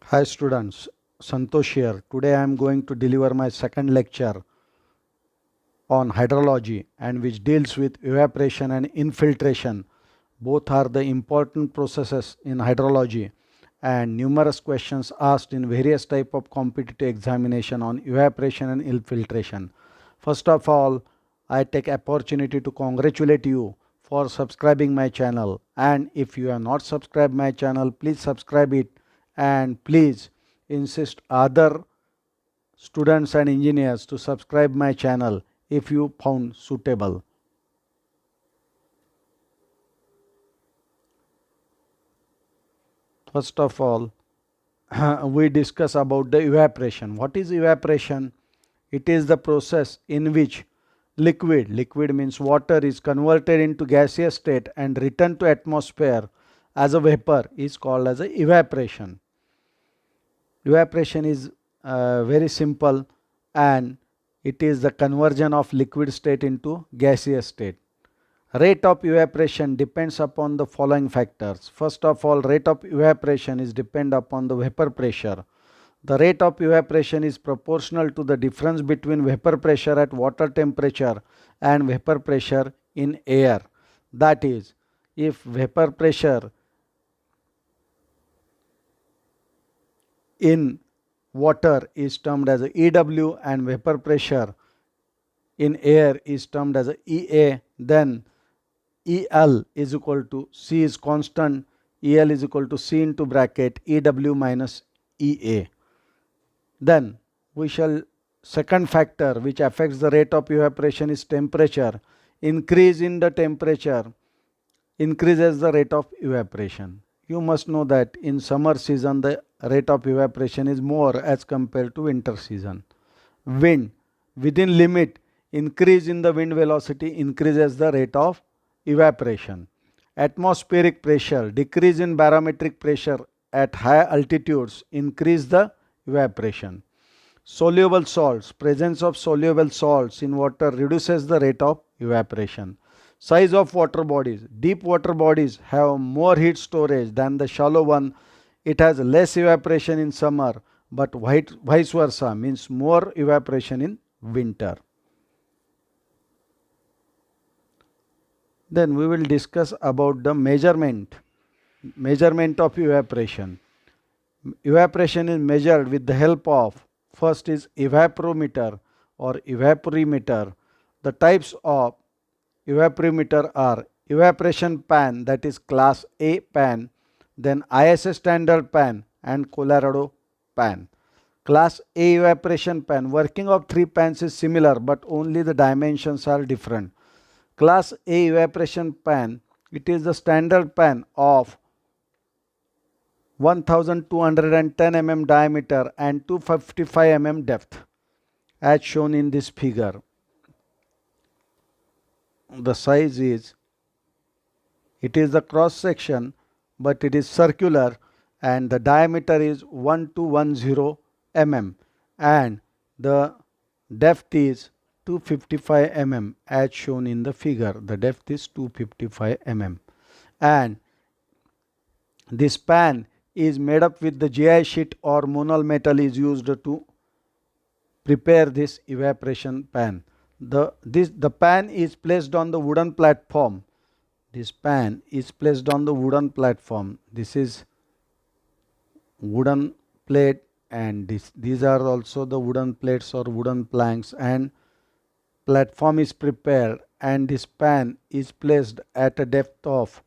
Hi students, Santosh here. Today I am going to deliver my second lecture on hydrology and which deals with evaporation and infiltration. Both are the important processes in hydrology and numerous questions asked in various type of competitive examination on evaporation and infiltration. First of all, I take opportunity to congratulate you for subscribing my channel, and if you have not subscribed my channel, please subscribe it and please insist other students and engineers to subscribe my channel if you found suitable. First of all, we discuss about the evaporation. What is evaporation? It is the process in which liquid means water, is converted into gaseous state and returned to atmosphere as a vapor is called as a evaporation. Evaporation is very simple, and it is the conversion of liquid state into gaseous state. Rate of evaporation depends upon the following factors. First of all, rate of evaporation is depend upon the vapor pressure. The rate of evaporation is proportional to the difference between vapor pressure at water temperature and vapor pressure in air. That is, if vapor pressure in water is termed as a EW and vapor pressure in air is termed as a EA, then EL is equal to C is constant, EL is equal to C into bracket EW minus EA. Then we shall second factor which affects the rate of evaporation is temperature. Increase in the temperature increases the rate of evaporation. You must know that in summer season the rate of evaporation is more as compared to winter season. Wind within limit, increase in the wind velocity increases the rate of evaporation. Atmospheric pressure, decrease in barometric pressure at high altitudes increase the evaporation. Soluble salts, presence of soluble salts in water reduces the rate of evaporation. Size of water bodies, deep water bodies have more heat storage than the shallow one. It has less evaporation in summer, but vice versa, means more evaporation in winter. Then we will discuss about the measurement of evaporation. Evaporation is measured with the help of, first is evaporometer or evaporimeter. The types of evaporimeter are evaporation pan, that is class A pan, then ISO standard pan and Colorado pan. Class A evaporation pan, working of three pans is similar but only the dimensions are different. Class A evaporation pan, it is the standard pan of 1210 mm diameter and 255 mm depth as shown in this figure. The size is, it is the cross section but it is circular and the diameter is 1210 mm and the depth is 255 mm as shown in the figure. The depth is 255 mm and this pan is made up with the GI sheet or monol metal is used to prepare this evaporation pan. The pan is placed on the wooden platform. This pan is placed on the wooden platform. This is wooden plate and these are also the wooden plates or wooden planks, and platform is prepared and this pan is placed at a depth of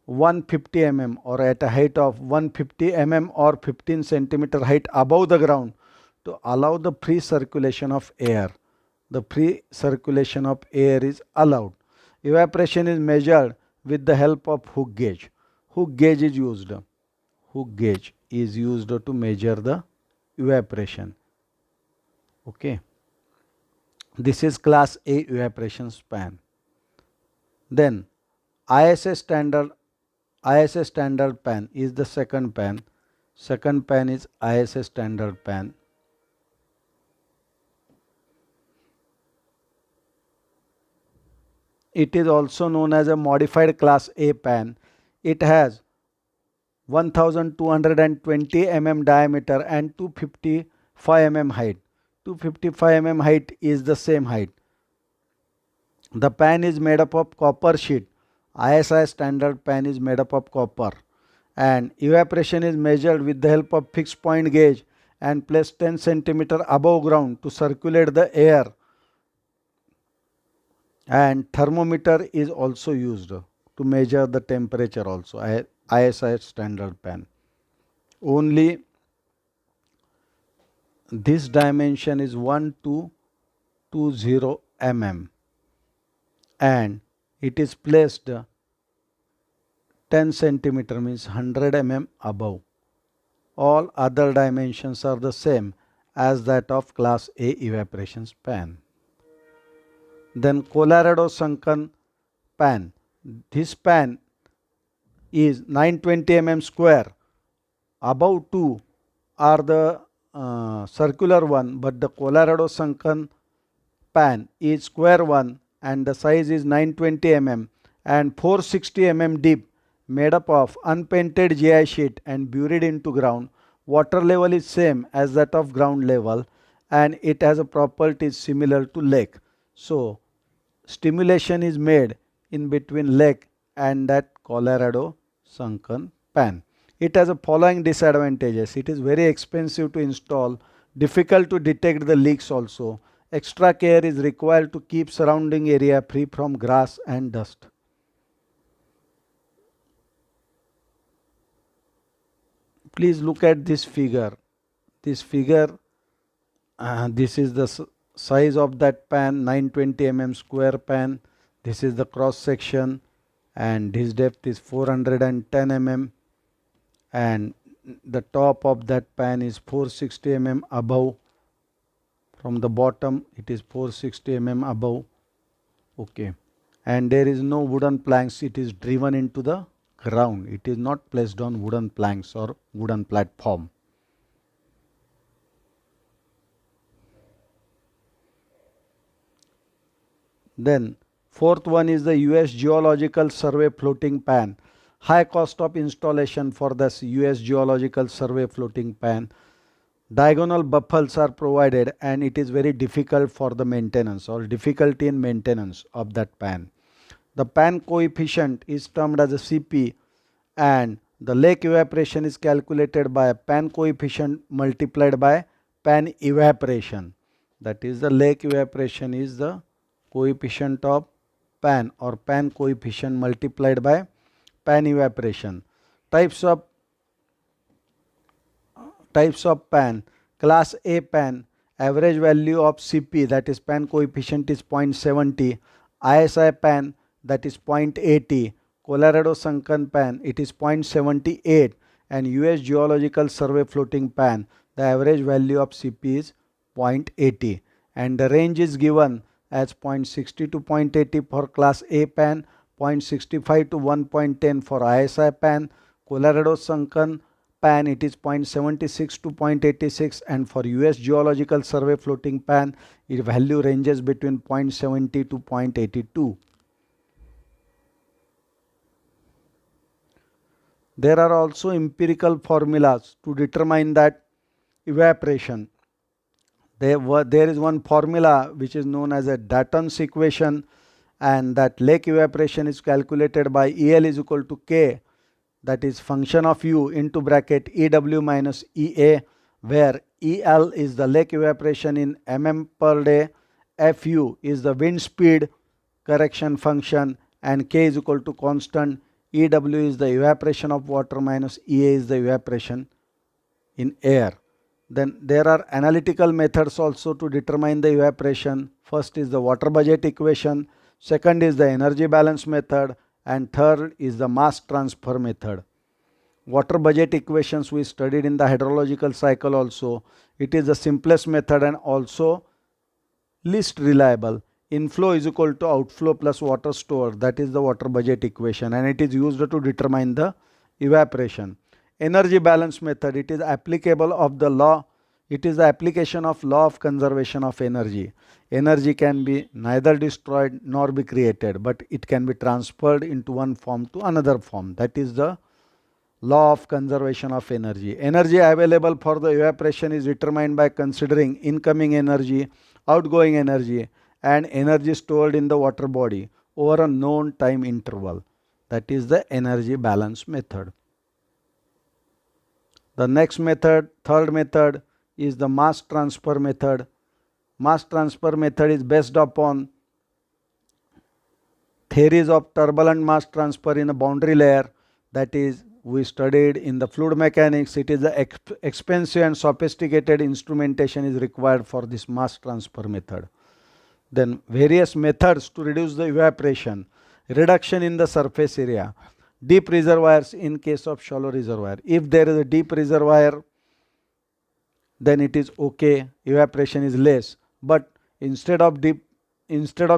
150 mm or at a height of 150 mm or 15 centimeter height above the ground to allow the free circulation of air. The free circulation of air is allowed. Evaporation is measured with the help of hook gauge. Hook gauge is used. Hook gauge is used to measure the evaporation. Okay. This is class A evaporation span. Then ISO standard pan is the second pan. Second pan is ISO standard pan. It is also known as a modified class A pan. It has 1220 mm diameter and 255 mm height. 255 mm height is the same height. The pan is made up of copper sheet. ISI standard pan is made up of copper, and evaporation is measured with the help of fixed point gauge and placed 10 centimeter above ground to circulate the air, and thermometer is also used to measure the temperature also. ISI standard pan. Only this dimension is 1220 mm and it is placed 10 centimeter means 100 mm above. All other dimensions are the same as that of class A evaporation pan. Then Colorado sunken pan. This pan is 920 mm square. Above 2 are the circular one, but the Colorado sunken pan is square one and the size is 920 mm and 460 mm deep, made up of unpainted GI sheet and buried into ground. Water level is same as that of ground level and it has a property similar to lake. So stimulation is made in between lake and that Colorado sunken pan. It has a following disadvantages. It is very expensive to install, difficult to detect the leaks also. Extra care is required to keep surrounding area free from grass and dust. Please look at this figure. This figure, this is the size of that pan, 920 mm square pan. This is the cross section and this depth is 410 mm and the top of that pan is 460 mm above. From the bottom it is 460 mm above. Okay, and there is no wooden planks. It is driven into the ground. It is not placed on wooden planks or wooden platform. Then fourth one is the US Geological Survey floating pan. High cost of installation for this US Geological Survey floating pan. Diagonal buffers are provided and it is very difficult for the maintenance or difficulty in maintenance of that pan. The pan coefficient is termed as a CP and the lake evaporation is calculated by pan coefficient multiplied by pan evaporation. That is, the lake evaporation is the coefficient of pan or pan coefficient multiplied by pan evaporation. Types of pan. Class A pan, average value of CP, that is pan coefficient, is 0.70. ISI pan, that is 0.80. Colorado sunken pan, it is 0.78, and US Geological Survey floating pan, the average value of CP is 0.80, and the range is given as 0.60 to 0.80 for class A pan, 0.65 to 1.10 for ISI pan. Colorado sunken pan, it is 0.76 to 0.86, and for US Geological Survey floating pan, its value ranges between 0.70 to 0.82. There are also empirical formulas to determine that evaporation. There is one formula which is known as a Dalton's equation, and that lake evaporation is calculated by EL is equal to K, that is function of U into bracket EW minus EA, where EL is the lake evaporation in mm per day, FU is the wind speed correction function, and K is equal to constant. EW is the evaporation of water minus EA is the evaporation in air. Then there are analytical methods also to determine the evaporation. First is the water budget equation, second is the energy balance method, and third is the mass transfer method. Water budget equations we studied in the hydrological cycle also. It is the simplest method and also least reliable. Inflow is equal to outflow plus water stored, that is the water budget equation, and it is used to determine the evaporation. Energy balance method, it is applicable of the law, it is the application of law of conservation of energy. Energy can be neither destroyed nor be created, but it can be transferred into one form to another form. That is the Law of conservation of energy. Energy available for the evaporation is determined by considering incoming energy, outgoing energy, and energy stored in the water body over a known time interval. That is the energy balance method. The next method, third method, is the mass transfer method. Mass transfer method is based upon theories of turbulent mass transfer in a boundary layer, that is we studied in the fluid mechanics. It is the expensive and sophisticated instrumentation is required for this mass transfer method. Then various methods to reduce the evaporation, reduction in the surface area, deep reservoirs in case of shallow reservoir. If there is a deep reservoir, then it is okay, evaporation is less, but instead of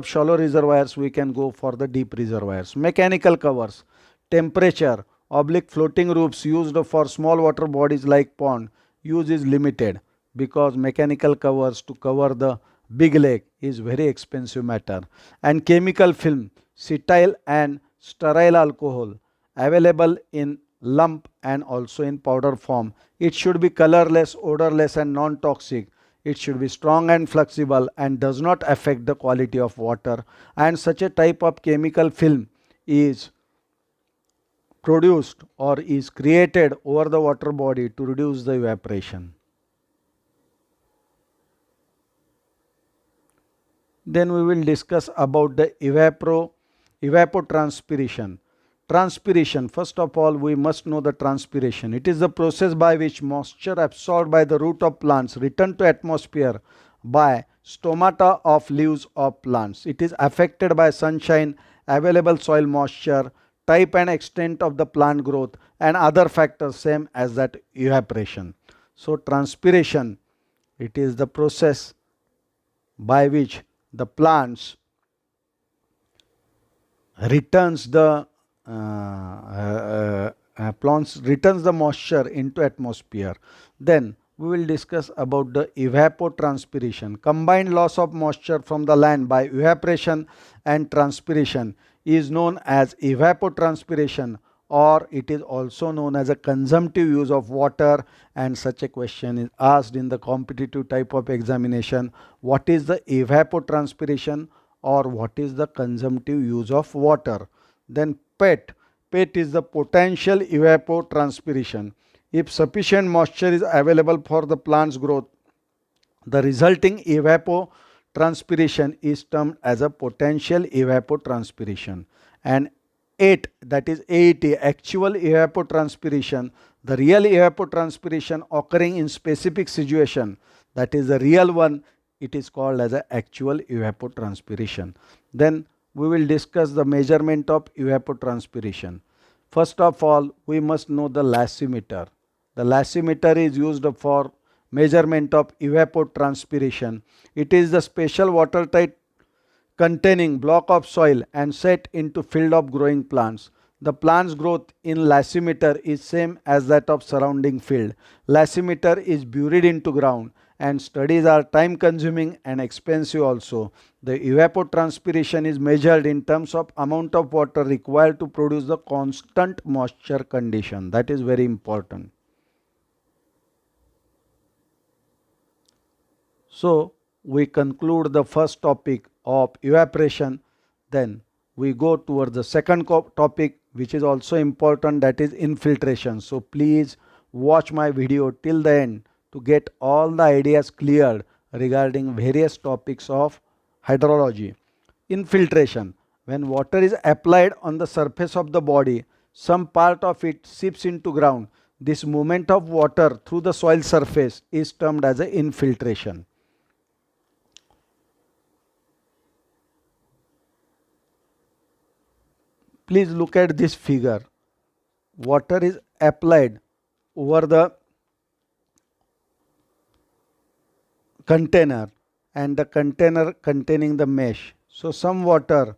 shallow reservoirs, we can go for the deep reservoirs. Mechanical covers, temperature, oblique floating roofs used for small water bodies like pond, use is limited because mechanical covers to cover the big lake is very expensive matter. And chemical film, cetyl and stearyl alcohol available in lump and also in powder form. It should be colorless, odorless and non-toxic. It should be strong and flexible and does not affect the quality of water, and such a type of chemical film is produced or is created over the water body to reduce the evaporation. Then we will discuss about the evapotranspiration. Transpiration, first of all, we must know the transpiration. It is the process by which moisture absorbed by the root of plants return to atmosphere by stomata of leaves of plants. It is affected by sunshine, available soil moisture, type and extent of the plant growth and other factors same as that evaporation. So transpiration, it is the process by which the plants returns the moisture into atmosphere. Then we will discuss about the evapotranspiration. Combined loss of moisture from the land by evaporation and transpiration is known as evapotranspiration, or it is also known as a consumptive use of water. And such a question is asked in the competitive type of examination. What is the evapotranspiration or what is the consumptive use of water? Then PET. PET is the potential evapotranspiration. If sufficient moisture is available for the plant's growth, the resulting evapotranspiration is termed as a potential evapotranspiration. And AET, that is AET, actual evapotranspiration, the real evapotranspiration occurring in specific situation, that is the real one, it is called as a actual evapotranspiration. Then we will discuss the measurement of evapotranspiration. First of all, we must know the lassimeter. The lassimeter is used for measurement of evapotranspiration. It is the special watertight containing block of soil and set into field of growing plants. The plant's growth in lassimeter is same as that of surrounding field. Lassimeter is buried into ground and studies are time consuming and expensive also. The evapotranspiration is measured in terms of amount of water required to produce the constant moisture condition. That is very important. So we conclude the first topic of evaporation. Then we go towards the second topic, which is also important, that is infiltration. So please watch my video till the end to get all the ideas cleared regarding various topics of hydrology. Infiltration. When water is applied on the surface of the body, some part of it seeps into ground. This movement of water through the soil surface is termed as a infiltration. Please look at this figure. Water is applied over the container and the container containing the mesh. So some water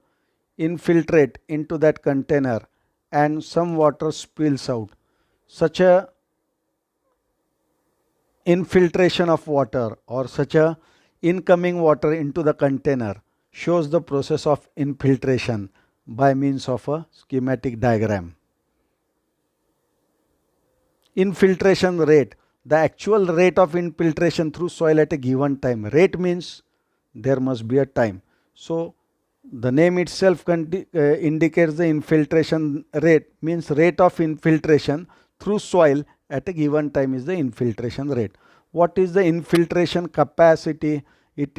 infiltrate into that container and some water spills out. Such a infiltration of water or such a incoming water into the container shows the process of infiltration by means of a schematic diagram. Infiltration rate, the actual rate of infiltration through soil at a given time. Rate means there must be a time. So the name itself indicates the infiltration rate, means rate of infiltration through soil at a given time is the infiltration rate. What is the infiltration capacity?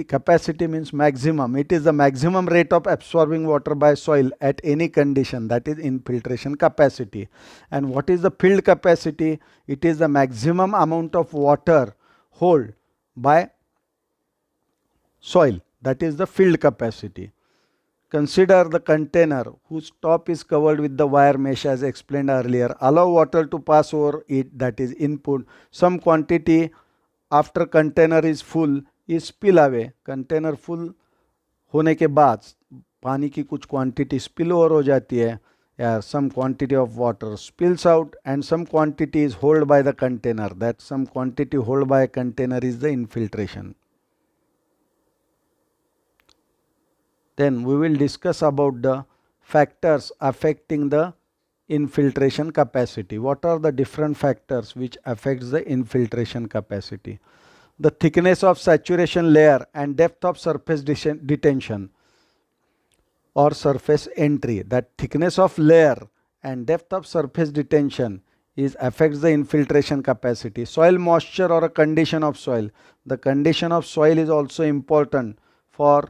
Capacity means maximum. It is the maximum rate of absorbing water by soil at any condition, that is infiltration capacity. And what is the field capacity? It is the maximum amount of water held by soil, that is the field capacity. Consider the container whose top is covered with the wire mesh as explained earlier. Allow water to pass over it, that is input. Some quantity after container is full is spill away. Container full होने के बाद पानी की कुछ quantity spill over हो जाती है, या some quantity of water spills out and some quantity is held by the container. That some quantity held by a container is the infiltration. Then we will discuss about the factors affecting the infiltration capacity. What are the different factors which affects the infiltration capacity? The thickness of saturation layer and depth of surface detention or surface entry. That thickness of layer and depth of surface detention affects the infiltration capacity. Soil moisture or a condition of soil. The condition of soil is also important for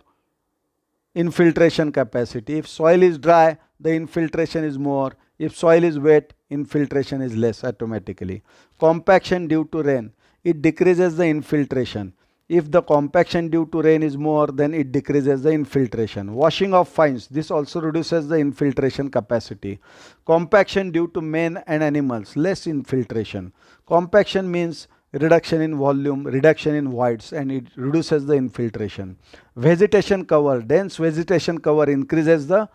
infiltration capacity. If soil is dry, the infiltration is more. If soil is wet, infiltration is less automatically. Compaction due to rain, it decreases the infiltration. If the compaction due to rain is more, then it decreases the infiltration. Washing of fines, this also reduces the infiltration capacity. Compaction due to men and animals, less infiltration. Compaction means reduction in volume, reduction in voids, and it reduces the infiltration. Vegetation cover, dense vegetation cover increases the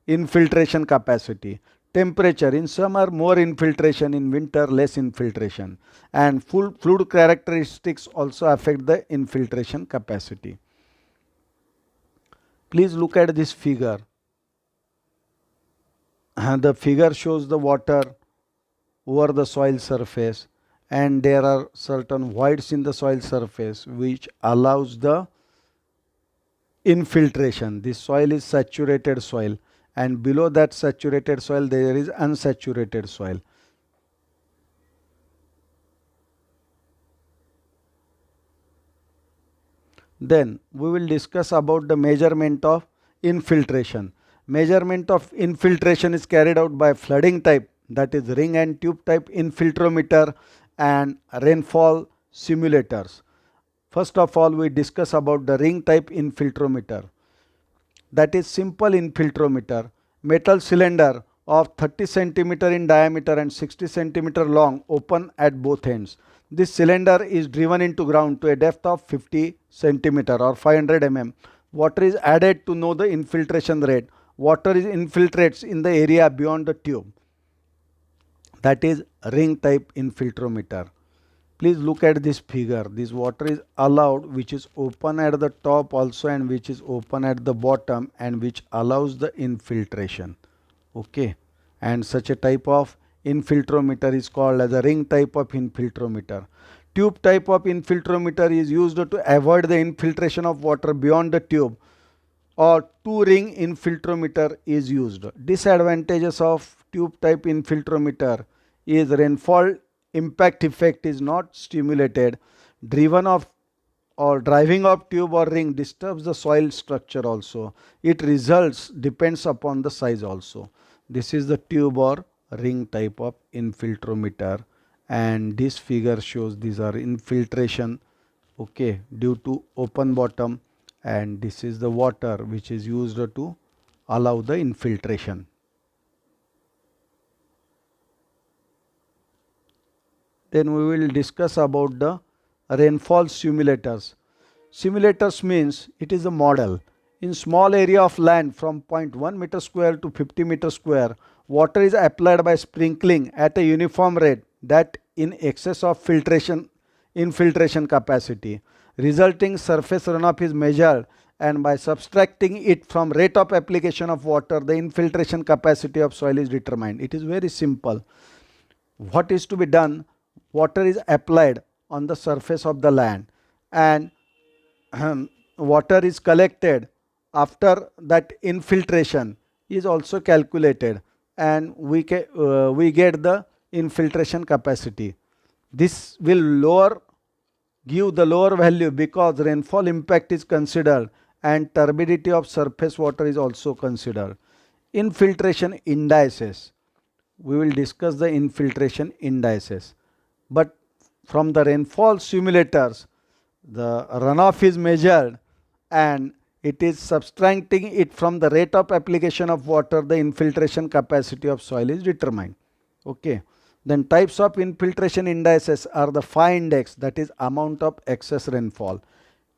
infiltration capacity. Temperature, in summer more infiltration, in winter less infiltration. And fluid characteristics also affect the infiltration capacity. Please look at this figure. The figure shows the water over the soil surface, and there are certain voids in the soil surface which allows the infiltration. This soil is saturated soil, and below that saturated soil there is unsaturated soil. Then we will discuss about the measurement of infiltration. Measurement of infiltration is carried out by flooding type, that is ring and tube type infiltrometer and rainfall simulators. First of all, we discuss about the ring type infiltrometer. That is simple infiltrometer, metal cylinder of 30 cm in diameter and 60 cm long, open at both ends. This cylinder is driven into ground to a depth of 50 cm or 500 mm. Water is added to know the infiltration rate. Water infiltrates in the area beyond the tube. That is ring type infiltrometer. Please look at this figure. This water is allowed, which is open at the top also and which is open at the bottom, and which allows the infiltration. Okay, and such a type of infiltrometer is called as a ring type of infiltrometer. Tube type of infiltrometer is used to avoid the infiltration of water beyond the tube, or two ring infiltrometer is used. Disadvantages of tube type infiltrometer is rainfall impact effect is not stimulated. Driving of tube or ring disturbs the soil structure also. It results depends upon the size also. This is the tube or ring type of infiltrometer, and this figure shows these are infiltration, okay, due to open bottom, and this is the water which is used to allow the infiltration. Then we will discuss about the rainfall simulators. Simulators means it is a model. In small area of land from 0.1 meter square to 50 meter square, water is applied by sprinkling at a uniform rate that in excess of infiltration capacity. Resulting surface runoff is measured, and by subtracting it from rate of application of water, the infiltration capacity of soil is determined. It is very simple. What is to be done? water is applied on the surface of the land, and water is collected after that infiltration is also calculated, and we get the infiltration capacity. This will give the lower value because rainfall impact is considered and turbidity of surface water is also considered. Infiltration indices. We will discuss the infiltration indices. But from the rainfall simulators, the runoff is measured and it is subtracting it from the rate of application of water. The infiltration capacity of soil is determined. Okay. Then types of infiltration indices are the phi index, that is amount of excess rainfall.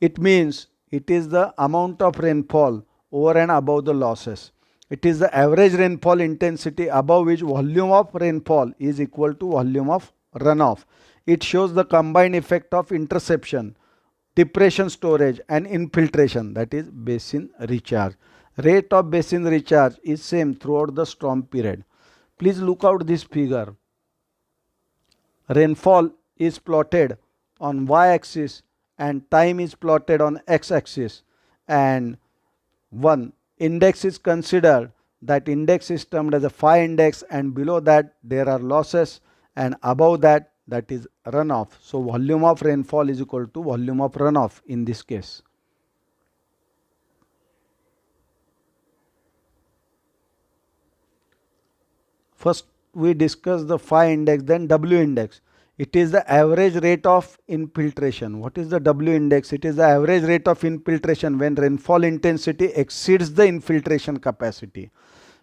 It means it is the amount of rainfall over and above the losses. It is the average rainfall intensity above which volume of rainfall is equal to volume of runoff. It shows the combined effect of interception, depression storage and infiltration, that is basin recharge. Rate of basin recharge is same throughout the storm period. Please look out this figure. Rainfall is plotted on y-axis and time is plotted on x-axis, and one index is considered. That index is termed as a phi index, and below that there are losses, and above that is runoff. So volume of rainfall is equal to volume of runoff in this case. First we discuss the phi index, then W index. It is the average rate of infiltration. What is the W index? It is the average rate of infiltration when rainfall intensity exceeds the infiltration capacity.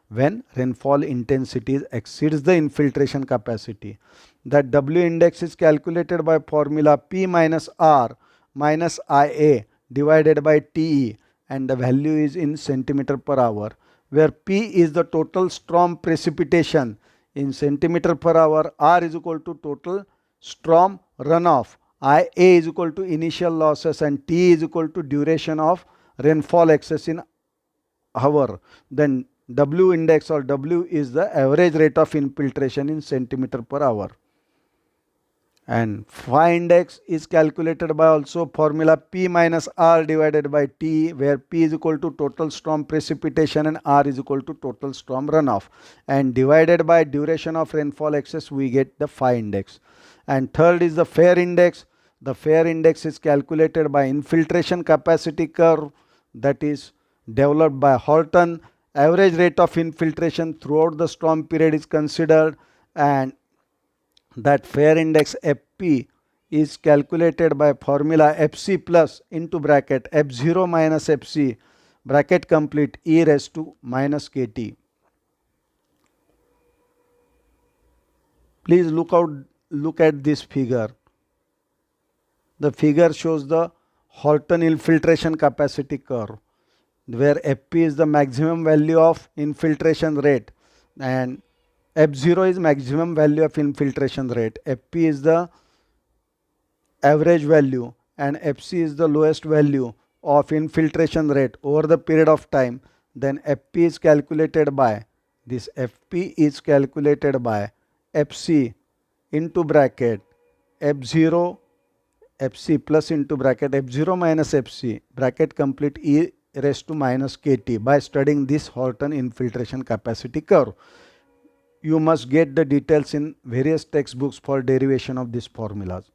When rainfall intensity exceeds the infiltration capacity. That W index is calculated by formula P minus R minus IA divided by TE, and the value is in centimeter per hour, where P is the total storm precipitation in centimeter per hour, R is equal to total storm runoff, IA is equal to initial losses, and T is equal to duration of rainfall excess in hour. Then W index or W is the average rate of infiltration in centimeter per hour. And phi index is calculated by also formula P minus R divided by T, where P is equal to total storm precipitation and R is equal to total storm runoff, and divided by duration of rainfall excess we get the phi index. And third is the fair index. The fair index is calculated by infiltration capacity curve, that is developed by Horton. Average rate of infiltration throughout the storm period is considered, and that fair index Fp is calculated by formula Fc plus into bracket F0 minus Fc bracket complete e raised to minus kt. Please look at this figure. The figure shows the Horton infiltration capacity curve, where Fp is the maximum value of infiltration rate and F0 is maximum value of infiltration rate. Fp is the average value and Fc is the lowest value of infiltration rate over the period of time. Then Fp is calculated by this. Fp is calculated by Fc into bracket F0 Fc plus into bracket F0 minus Fc bracket complete e raised to minus kt by studying this Horton infiltration capacity curve. You must get the details in various textbooks for derivation of these formulas.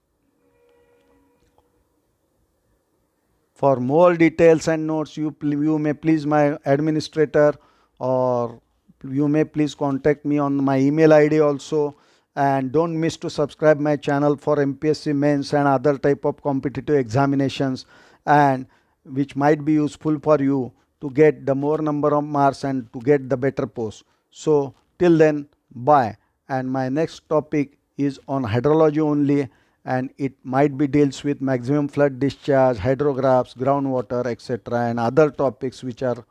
For more details and notes, you may please my administrator, or you may please contact me on my email ID also. And don't miss to subscribe my channel for MPSC mains and other type of competitive examinations, and which might be useful for you to get the more number of marks and to get the better post. So till then, bye. And my next topic is on hydrology only, and it might be deals with maximum flood discharge, hydrographs, groundwater, etc., and other topics which are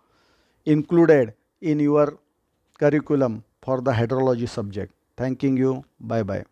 included in your curriculum for the hydrology subject. Thanking you. Bye bye.